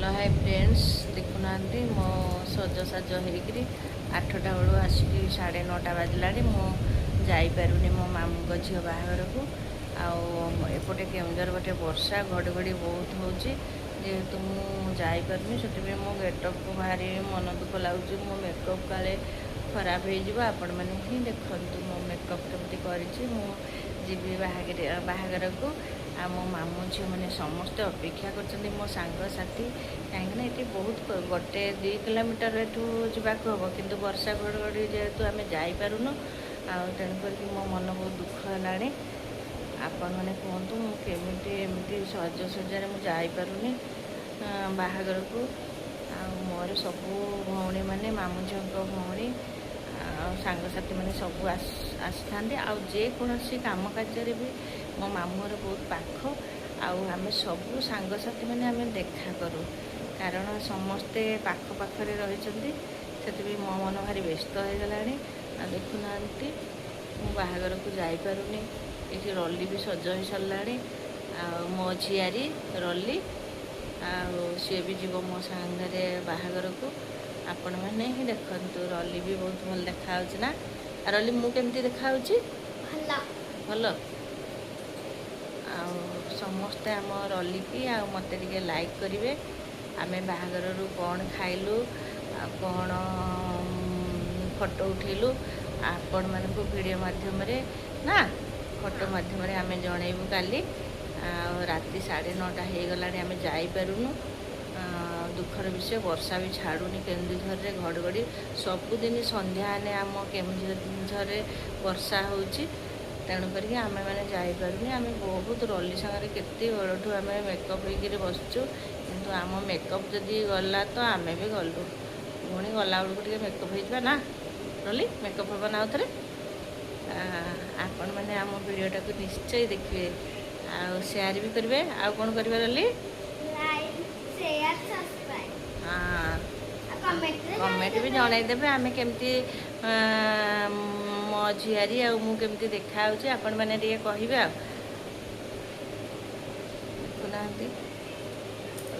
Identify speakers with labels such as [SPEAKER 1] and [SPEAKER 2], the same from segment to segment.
[SPEAKER 1] Hello hi friends देखुना मो सजसाज होकर 8टा बेलू आसिक 9:30 बाजला मुझे मो मामू झील बाहागर को आउटे केउझर गोटे वर्षा घड़घड़ी बहुत होेतु मुझे से मो गेटअप को भारी मन दुख लगुच मो मेकअप काले खराब हो आपण मैंने ही देखु मो मेकअप केमती करी बाहागर को आ मो मामू झील मैंने समस्ते अपेक्षा कर मो सांगसाथी कहीं ये बहुत 1-2 किलोमीटर एठू जावाक हम कि वर्षा घड़घड़ी जेहेतु आम जापारूँ तेणुक मो मन बहुत दुख है आपण मैंने कहतु मुझे सजसजार मुझे बाहागर को मोर सब भौणी मैंने मामू झील भौणी सांगसाथी मैंने सब आसी था जेकोसी कम कार्य भी मो मामूर बहुत पाख आम सब सांगसाथी मैंने आम देखा करूँ कारण समस्ते पाख पाखरे रही से मो मन भारी व्यस्त हो गला देखुना बाहागर को जापारूनी ये रली भी सज हो सारा मो झियारी रली सी भी जीव मो सांगे बाहागर को आपण मैंने ही देखु रली भी बहुत भल देखा ना रली मु केमती देखा भल समस्ते आम रली की मत लाइक करेंगे आम बाहागर कौन खाइलु कौन फोटो उठेलु आपण मानक वीडियो माध्यम ना फोटो माध्यम आम जनइबू काली राति 9:30 हो गला आम जापारूँ दुखर विषय वर्षा भी छाड़ूनी केन्दुझर रे घड़घड़ी सबुदिन संध्या ने आम केन्दुझर वर्षा हो तेणुक आम मैंने जापारूनी आम बहुत रली सागर केते बेलू आम मेकअप होकर बसचु किंतु आम मेकअप जदि गला तो आम भी गलु पुणी गला बेलू मेकअप हो ना रली मेकअप हम ना थे आपण मैंने आम वीडियोटा को निश्चय देखिए शेयर भी करेंगे आउ कौन करेंगे रली हाँ कमेंट भी जनईदेवे आम केमती मो झियारी आमती देखा आपण मैंने कहे देखुना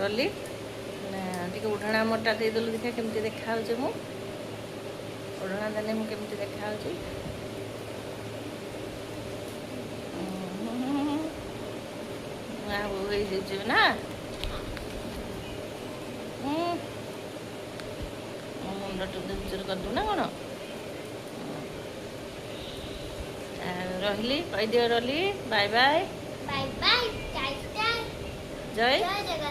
[SPEAKER 1] रली टे उढ़णा मोटा देदेलु देखा केमती देखा मु उढ़णा देने मुझे देखा ना मुंड टुचुर करदू ना कौन रही कहीदियो रली बाय बाय
[SPEAKER 2] बाय बाय
[SPEAKER 1] जय
[SPEAKER 2] जय जगन्नाथ।